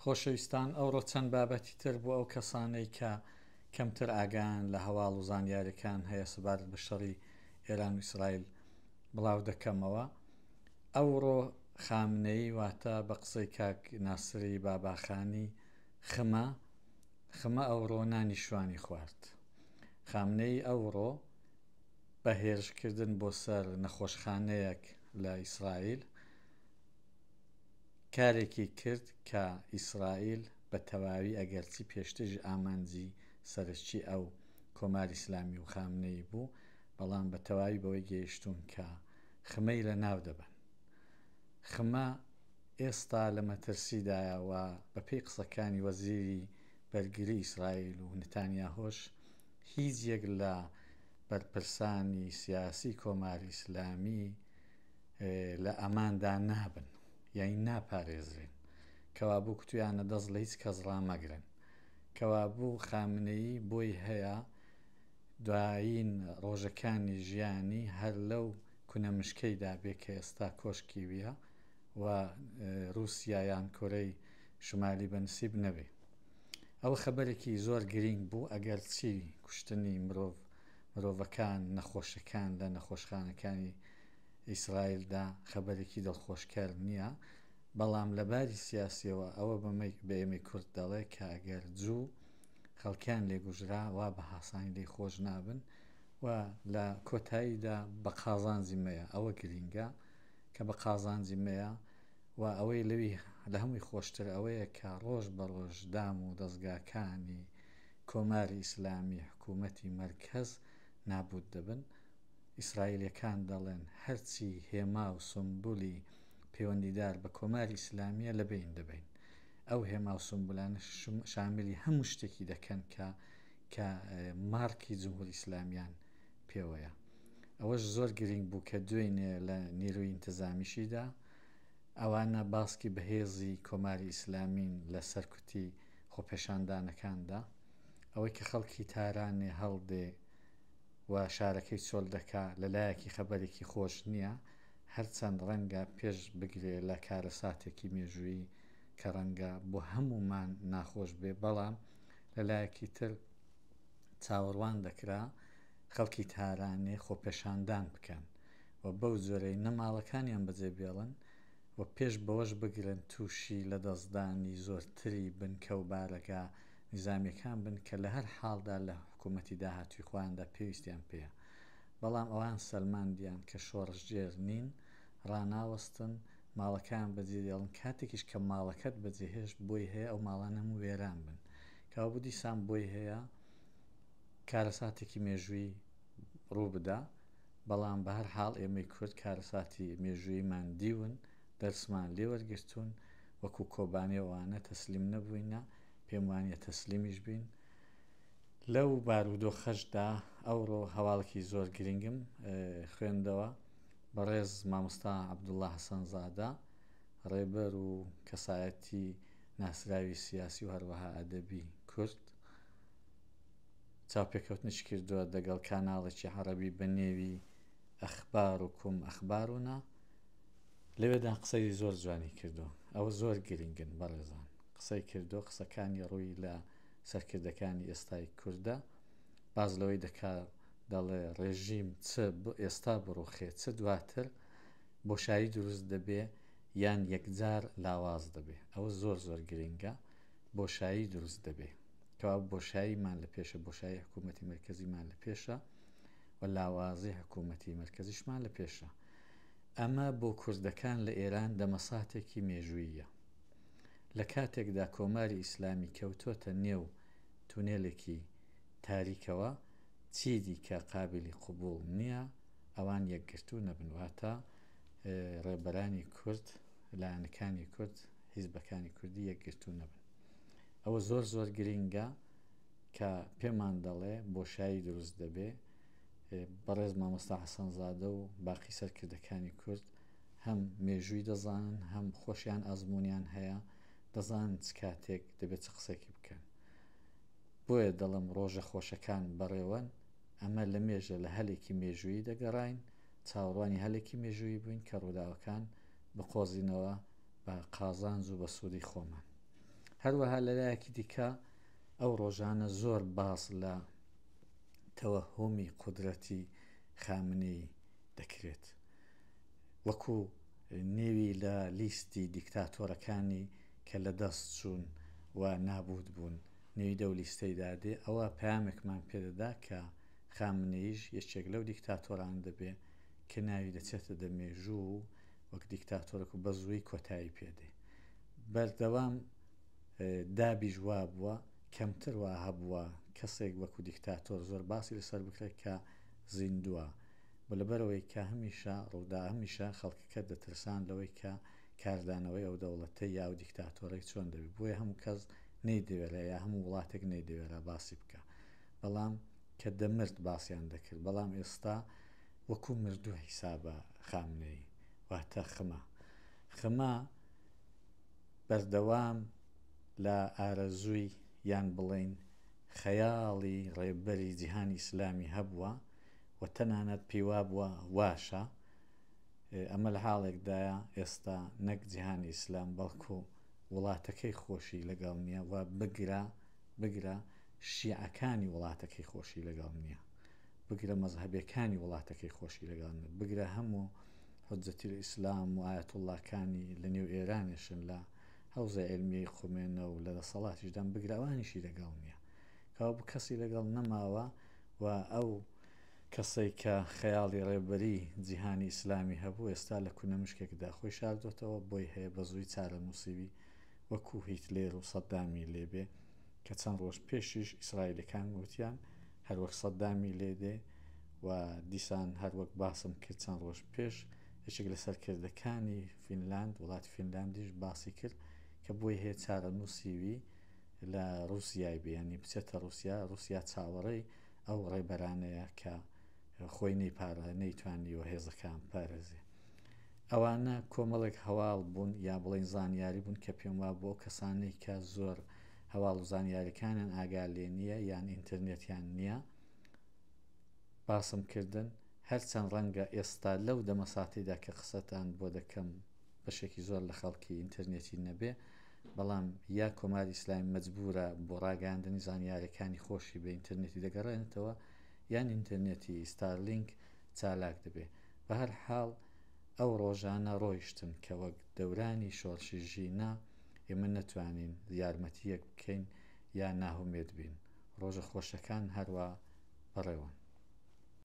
خۆشەویستان، ئەوڕۆ چەند بابەتی تر بوو ئەو کەسانەی کە کەمتر ئاگان لە هەواڵ و زانیاریەکان هەیە سەبارەت بە شەڕی ئێران و ئیسرائیل بڵاو دەکەمەوە. ئەوڕۆ خامنەی واتە بە قسەی کاک ناسری باباخانی خمە ئەوڕۆ نانی شوانی خوارد. خامنەی ئەوڕۆ بە هێرشکردن بۆ سەر نەخۆشخانەیەک لە ئیسرائیل کارێکی کرد کە ئیسرائیل بە تەواوی ئەگەرچی پێشترش ئامانجی سەرچی ئەو کۆماری ئیسلامی و خامنەی بوو، بەڵام بە تەواوی بەوەی گەیشتون کە خمەی لە ناو دەبن. خمە ئێستا لە مەترسیدایەوە بەپێی قسەکانی وەزیری بەرگری ئیسرائیل و نتانیاهۆش هیچ یەک لە بەرپرسانی سیاسی کۆماری ئیسلامی لە ئەماندا نابن، یعنی ناپارێزرێن، کەوابوو کتویانە دەست لە هیچ کەس ڕامەگرن، کەوابوو خامنەیی بۆی هەیە دوایین ڕۆژەکانی ژیانی هەر لەو کونەمشکەیدا بێ کە ئێستا کۆشکی ویە و رووسیایان کۆرەی شمالی بەنسیب نەبێ. ئەو خەبەرێکی زۆر گرنگ بوو، ئەگەر چی کوشتنی مرۆڤەکان نەخۆشەکان لە نەخۆشخانەکانی ئیسرائیلدا خەبەرێکی دڵخۆشکار نییە، بەڵام لە باری سیاسیەوە ئەوە بە ئێمەی کورد دەڵێ کە ئەگەر جوو خەڵکیان لێگوژرا وا بە هاسانی لێی خۆش نابن و لە کۆتاییدا بە قازانجیمەیە. ئەوە گرینگە کە بە قازانجیمەیە و ئەوەی لەوی لە هەمووی خۆشتر ئەوەیە کە ڕۆژ بە ڕۆژ دام و دەستگاکانی کۆماری ئیسلامی حکوومەتی مەرکەز نابود دەبن. ئیسرائیلەکان دەڵێن هەرچی هێما و سمبولی پەیوەندیدار بە کۆماری ئیسلامیە لە بین دەبین. ئەو هێما و سمبولانە شاملی هەموو شتێکی دەکەن کە مارکی جمهوری ئیسلامیان پێوەیە. ئەوەش زۆر گرنگ بوو کە دوێنێ لە نیروی ئینتیزامیشیدا ئەوانە باسکی بەهێزی کۆماری ئیسلامین لە سەرکوتی خۆپێشاندانەکاندا، ئەوەی کە خەڵکی تارانێ هەڵدێ و شارەکەی چۆل دەکا لەلایەکی خەبەرێکی خۆش نییە، هەرچەند ڕەنگە پێش بگرێ لە کارە ساتێکی مێژووی کە ڕەنگە بۆ هەمومان ناخۆش بێ، بەڵام لەلایەکی تر چاوەڕوان دەکرا خەڵکی تارانێ خۆپێشاندان بکەن و بەو جۆرەی نەماڵەکانیان بەجێ بێڵن و پێش بەوەش بگرن تووشی لە دەستدانی زۆرتری بنکە و بارەگا نظامیەکان بن کە لە هەر حاڵدا لە حکوومەتی داهاتوی خۆیاندا پێویستیان پێیە. بەڵام ئەوان سەلماندیان کە شۆڕژگێر نین، ڕناوەستن ماڵەکان بەجێ دێڵن، کاتێکیش کە ماڵەکەت بەجێهێشت بۆی هەیە ئەو ماڵان هەموو وێران بن، کەوابوو دیسان بۆی هەیە کارەساتێکی مێژووی ڕوو بدە. بەڵام بە هەر حاڵ ئێمەی کورد کارەساتی مێژوویمان دیون، دەرسمان لێوەرگرتوون، وەکو کۆبانێوانە تەسلیم نەبووینە، پێم وانیە تەسلیمیش بین. لەو بارودۆخەشدا ئەوڕۆ هەواڵێکی زۆر گرنگم خوێندەوە بەڕێز مامۆستا عەبدوڵڵا حەسەنزادە، ڕێبەر و کەسایەتی ناسراوی سیاسی و هەروەها ئەدەبی کورد، چاوپێکەوتنیش کردووە دەگەڵ کاناڵێکی عەرەبی بە نێوی ئەخبارکم ئەخبارونا. لەوێدا قسەی زۆر جوانی کردو، ئەوە زۆر گرنگن بەڕێزان، قسەی کردو، قسەکانی ڕووی لە سەرکردەکانی ئێستای کووردە، باز لەوەی دەکات دەڵێ ڕێژیم ئێستا بڕوخێ چ دواتر بۆشایی دروست دەبێ یان یەکجار لاواز دەبێ. ئەوە زۆر زۆر گرنگە، بۆشایی دروست دەبێ، کەوا بۆشاییمان لە پێشە، بۆشایی حکوومەتی مەرکەزیمان لە پێشە و لاوازی حکوومەتی مەرکەزیشمان لە پێشە. ئەمە بۆ کوردەکان لە ئێران دەمەساتێکی مێژوویە. لە کاتێکدا کۆماری ئیسلامی کەوتۆتە نێو تونێلێکی تاریکەوە، چیدی کە قابلی قبول نییە ئەوان یەکگرتوو نەبنواتە ڕێبەرانی کورد، لایەنەکانی کورد، حیزبەکانی کوردی یەکگرتوو نەبن. ئەوە زۆر زۆر گرنگە کە پێمان دەڵێ بۆشایی دروست دەبێ. بەڕێز مامۆستا حەسەنزادە و باقی سەرکردەکانی کورد هەم مێژووی دەزانن، هەم خۆشیان ئەزموونیان هەیە، دەزانن چ کاتێک دەبێت چ قسێکی بکەن. بۆیە دەڵم ڕۆژە خۆشەکان بەڕێوەن، ئەمە لە مێژە لە هەلێکی مێژووی دەگەڕین، چاوەڕوانی هەلێکی مێژووی بووین کە ڕووداوەکان بقۆزینەوە بە قازانج و بە سوودی خۆمان. هەروەها لەلایەکی دیکە ئەو ڕۆژانە زۆر باس لە تەوەهومی قودرەتی خامنەی دەکرێت، وەکو نێوی لە لیستی دیکتاتۆرەکانی کە لە دەست چوون و نابود بوون، نێوی دەو لیستەیدا دێ. ئەوە پەیامێکمان پێدەدا کە خامنەیش یەکێک لەو دیکتاتۆران دەبێ کە ناوی دەچێتە دەمێژوو و وەک دیکتاتۆرێک و بە زووی کۆتایی پێدێ. بەردەوام دابیش وا بووە، کەمتر وا هەبووە کەسێک وەکو دیکتاتۆر زۆر باسی لەسەر بکرێت کە زیندووە، بۆ لەبەرەوەی کە هەمیشە ڕوودا هەمیشە خەڵکەکە دەترسان لەوەی کە کاردانەوەی ئەو دەوڵەتە یا و دیکتاتۆرێک چۆن دەبێت، بۆیە هەموو کەس نەیدەوێرە یا هەموو وڵاتێک نەیدەوێرە باسی بکە، بەڵام کە دەمرد باسییان دەکرد. بەڵام ئێستا وەکو مردووە حیسابە خامنەی، واتە خمە بەردەوام لە ئارەزووی یان بڵێن خەیاڵی ڕێبەری جیهانی ئیسلامی هەبووە و تەنانەت پێیوا بووە واشە. ئەمە لە حاڵێکدایە ئێستا نەک جیهانی ئیسلام بەڵکو وڵاتەکەی خۆشی لەگەڵ نییە و بگرە شیعەکانی وڵاتەکەی خۆشی لەگەڵ نییە، بگرە مەزهەبەکانی وڵاتەکەی خۆشی لەگەڵ نیە، بگرە هەموو حوجەتی ئیسلام و ئایەتوڵڵاکانی لە نێو ئێرانیشن لە هەوزە عیلمیەی خومێنە و لە دەسەڵاتیشدان بگراوانیشی لەگەڵ نییە، کەوا کەسی لەگەڵ نەماوە و ئەو کەسەی کە خەیاڵی ڕێبەری جیهانی ئیسلامی هەبوو ئێستا لە کوونە مشکێکدا خۆی شاردۆتەوە، بۆی هەیە بە زووی چارە نووسیوی وەکو هیتلێر و سەدامی لێبێ کە چەند ڕۆژ پێشیش ئیسرائیلەکان گوتیان هەروەک سەدامی لێدێ و دیسان هەروەک باسم کرد چەند ڕۆژ پێش یەکێک لە سەرکردەکانی فینلاند، وڵاتی فینلاندیش باسی کرد کە بۆی هەیە چارە نووسیوی لە رووسیای بێنی بچێتە رووسیا چاوەڕێی ئەو ڕێبەرانەیە کە خۆی نەیتوانیوە هێزەکان پارێزێ. ئەوانە کۆمەڵێک هەواڵ بوون یا بڵێن زانیاری بوون کە پێم وا بۆ کەسانەی کە زۆر هەواڵ و زانیاریەکانیان ئاگا لێ نییە یان ئینتەرنێتیان نییە باسم کردن. هەرچەند ڕەنگە ئێستا لەو دەمەساتیدا کە قسەتان بۆ دەکەم بەشێکی زۆر لە خەڵکی ئینتەرنێتی نەبێ، بەڵام یا کۆماری ئیسلامی مەجبورە بۆ ڕاگەاندنی زانیاریەکانی خۆشی بە ئینتەرنێتی دەگەڕێنێتەوە یان ئینتەرنێتی ستارلینک چالاک دەبێ. بە هەر حاڵ ئەو ڕۆژانە ڕۆیشتن کە وەک دەورانی شۆڕشی ژینە ئێمە نەتوانین یارمەتیەک بکەین یا ناهومێت بین. ڕۆژە خۆشەکان هەروە بەڕێوەن.